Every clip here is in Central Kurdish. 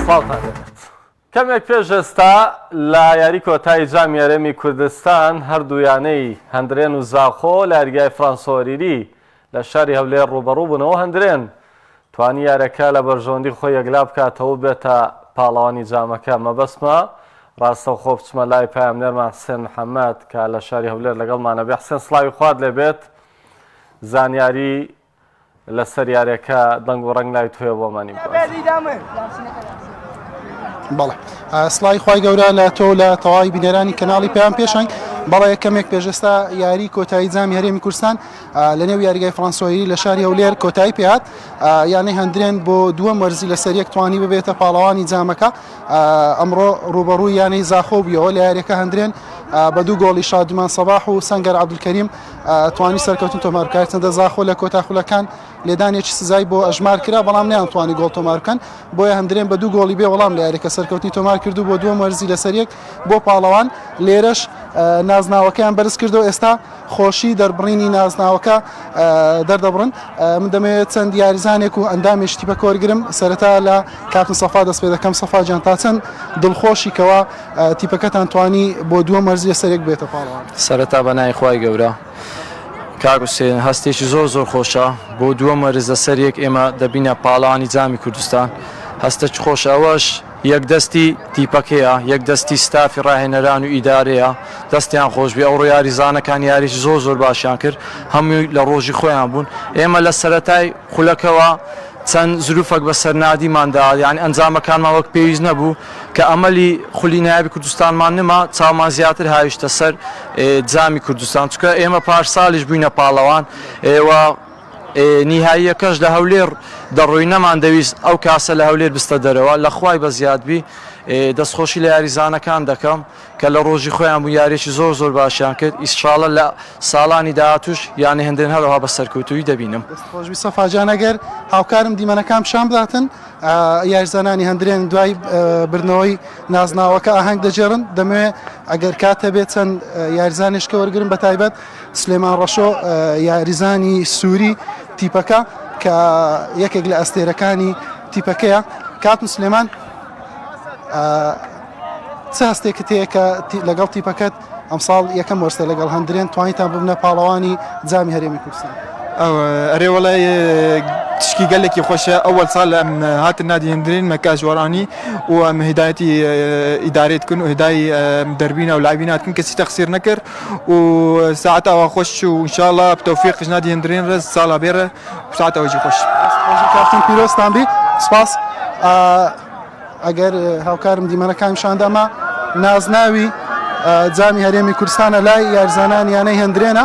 ساڵتان کەمێک پێش ئێستا لە یاری کۆتایی جامی هەرێمی کوردستان هەردوویانەی هەندرێن و زاخۆ لە یاریگای فرانسۆریری لە شاری هەولێر ڕوبەڕوو بوونەوە. هەندرێن توانی یارەکە لە بەرژەوەندی خۆی یەکلا بکاتەوە بێتە پاڵەوانی جامەکە. مەبەستمە ڕاستەوخۆ بچمە لای پایامنێرمان حسێن محەممەد کە لە شاری هەولێر لەگەڵمانە بێ. حسێن سڵاوی خوارد لێبێت، زانیاری لەسەر یاریەکە دەنگ و ڕەنگ لای توێ بۆمانی بەڵێ سڵای خی گەورە لە تۆ لە تەواوی بینەرانی کەناڵی پێیان پێشنگ. بەڵێ یەکەمێک پێشێستا یاری کۆتایی جامی هەرێمی کوردستان لە نێو یاریگای فرانسۆیری لە شاری هەولێر کۆتایی پێهات. یانەی هەندرێن بۆ دووەم وەرزی لەسەر یەک توانی ببێتە پاڵەوانی جامەکە. ئەمڕۆ ڕوبەڕووی یانەی زاخۆ بوویەوە لە یاریەکە. هەندرێن بە دوو گۆڵی شادومان سەباح و سەنگەر عەبدولکەریم توانی سەرکەوتن تۆمار بکات. چەندە زاخۆ لە کۆتاخولەکان لێدانێکی سزای بۆ ئەژمار کرا، بەڵام نەیانتوانی گۆڵ تۆمار بکەن. بۆیە هەندرێن بە دوو گۆڵی بێ وەڵام لە یاریەکە سەرکەوتنی تۆمار کردو بۆ دووەم وەرزی لەسەر یەک بۆ پاڵەوان. لێرەش نازناوەکەیان بەرز کردەوە. ئێستا خۆشی دەربڕینی نازناوەکە دەردەبڕن. من دەمەوێت چەند یاریزانێک و ئەندامێکی تیپە کۆرگرم سەرەتا لە کاپتن سەفا دەست پێ دەکەم. سەفا جان تا چەند دڵخۆشی کەوا تیپەکەتان توانی بۆ دووەم وەرزی لەسەر یەک بێتە پاڵەوان؟ سەرەتا بەنای خوای گەورە کاک حوسێن هەستێکی زۆر خۆشە. بۆ دووەم وەرز لەسەر یەک ئێمە دەبینە پاڵەوانی جامی کوردستان. هەستێکی خۆش ئەوەش یەک دەستی تیپەکەیە، یەک دەستی ستافی ڕاهێنەران و ئیدارەیە، دەستیان خۆشبی. ئەوڕۆ یاریزانەکان یاریش زۆر باشیان کرد، هەمووی لە ڕۆژی خۆیان بوون. ئێمە لە سەرەتای خولەکەوە چەند زروفەک بە سەرنادیماندا، یعنی ئەنجامەکانمان وەک پێویست نەبوو کە ئەمەلی خولی نایابی کوردستانمان نما چاومان زیاتر هاویشتە سەر جامی کوردستان، چونکە ئێمە پارساڵیش بووینە پاڵەوان. ئێوە نیهاییەکەش لە هەولێر دەڕۆی نەمان دەویست ئەو کاسە لە هەولێر بستە دەرەوە. لە خوای بە زیادبی دەستخۆشی لە یاریزانەکان دەکەم کە لە ڕۆژی خۆیان بوو یاریێکی زۆر باشیان کرد. ئیسشاڵە لە ساڵانی داهاتوش یانی هەندێن هەروەها بە سەرکەوتووی دەبینم. دەستخۆشبی سەفاجان ئەگەر هاوکارم دیمەنەکان پیشان بداتن یاریزانانی هەندرێن دوای بردنەوەی نازناوەکە ئاهەنگ دەجێڕن. دەمەوێت ئەگەر کاتە بێت چەند یاریزانێشکە وەرگرن بە تایبەت سلێمان ڕەشۆ یاریزانی سووری تیپەکە کە یەکێک لە ئەستێرەکانی تیپەکەیە. کاتم سلێمان چ هەستێکت هەیە کە لەگەڵ تیپەکەت ئەمساڵ یەکەم وەرسە لەگەڵ هەندرێن توانیتان ببنە پاڵەوانی جامی هەرێمی کوردستان؟ ئەرێ وەڵای تشکی گەلێکی خۆشە. ئەوەل ساڵ ئەم هاتن نادی هەندرێن مەکە ژوەڕانی و ئەم هیدایەتی ئیدارێت کن و هدای دەربینە و لاعبیناتکن کەسی تەخسیر نەکرد و ساعتەوە خۆش و ئینشاءڵڵا بتەوفیقش نادی هەندرێن ڕێز ساڵا بێرە ساعتەوەجی خۆش. کاپتن پیرۆستان بی سپاس. ئەگەر هاوکارم دیمەنەکان شاندەمە نازناوی جامی هەرێمی کوردستانە لای یاریزانان یانەی هەندرێنە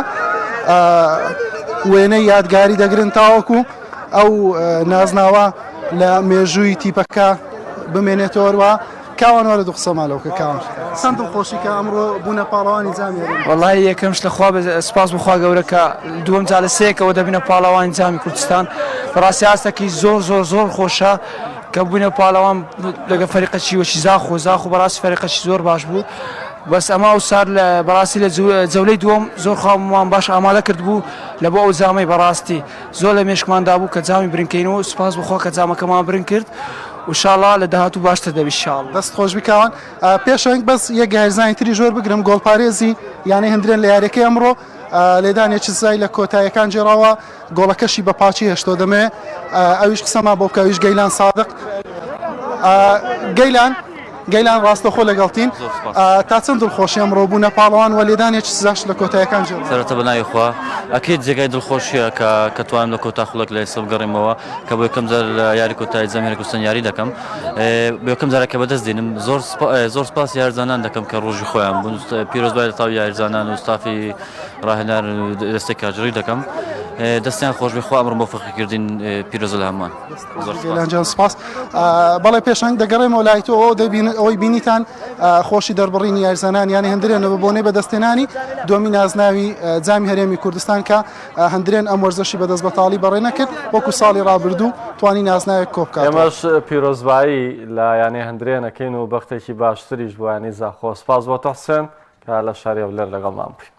وێنەی یادگاری دەگرن تاوەکو ئەو نازناوە لە مێژووی تیپەکە بمێنێتەوەەوە. کاوان وەرە دوو قسە مالەوەکە کاوان چەند دڵخۆشی کە ئەمڕۆ بوونە پاڵەوانی جامی هەرێمی؟ وەڵای یەکەمش لەخوا سپاس بخوا گەورە کە دووەم جا لە سێکەوە دەبینە پاڵەوانی جامی کوردستان. بەڕاستی ئاستێکی زۆر خۆشە کە بوونە پاڵەوان لەگە فەریقەکی وەشی زاخۆ بەڕاستی فەریقەکی زۆر باش بوو. بەس ئەما و سار لە بەڕاستی لە جەولەی دووەم زۆر خاومان باش ئامادە کرد بوو لە بۆ ئەو جامەی بەڕاستی زۆر لە مێشکماندا بوو کە جامی برنکەینەوە. سپاس بخوا کە جامەکەمان برن کرد و ئینشاءڵڵا لە داهاتوو باشتر دەبێت ئینشاءڵڵا. دەست خۆش بکەوان. پێشەنگ بەس یەک یاریزانی تری ژۆر بگرم. گۆڵپارێزی یانەی هەندرێن لە یاریەکەی ئەمڕۆ لێدانێکی زای لە کۆتاییەکان جێراوە، گۆڵەکەشی بە پاچی هێشتۆ. دەمەوێت ئەویش قسەما بۆ بکە. ئەویش گەیلان سادق. گەیلان ڕاستەخۆ لەگەڵتین تا چەند دڵخۆشی ئەمڕۆ بوونە پاڵەوان و لێدانێکی سزاش لە کۆتاییەکان جێڕا؟ سەرەتا بەناوی خوا ئەکید جێگای دڵخۆشیە کە توانم لە کۆتاخولەک لە ئێستا بگەڕێمەوە کە بۆ یەکەم جار لە یاری کۆتایی جامی هەرێمی کوردستان یاری دەکەم. بۆ یەکەم جارێکە بەدەست دێنم. زۆر سپاس یاریزانان دەکەم کە ڕۆژی خۆیان بوون. پیرۆزبای لە تاوی یاریزانان و ستافی ڕاهێنەر دەستێک کاژڕی دەکەم. دەستیان خۆش بخوا ئەمڕۆ مۆفەقیکردین پیرۆزە لە هەمووان. گەیلانجان سپاس. بەڵێ پێشەنگ دەگەڕێمەوە لای تۆ ئەوەی بینیتان خۆشی دەربڕینی یاریزانان یانی هەندرێنەوە بۆنەی بەدەستێنانی دووەمی نازناوی جامی هەرێمی کوردستان کە هەندرێن ئەم وەرزەشی بەدەست بەتاڵی بەڕێ نەکرد وەکو ساڵی ڕابردوو توانی نازناوێک کۆ بکات. ئێمەش پیرۆزبایی لە یانی هەندرێنەکەین و بەختێکی باشتریش بۆ یانی زاخۆ. سپاس بۆ تۆ حسێن کە لە شاری هەولێر لەگەڵمان بووی.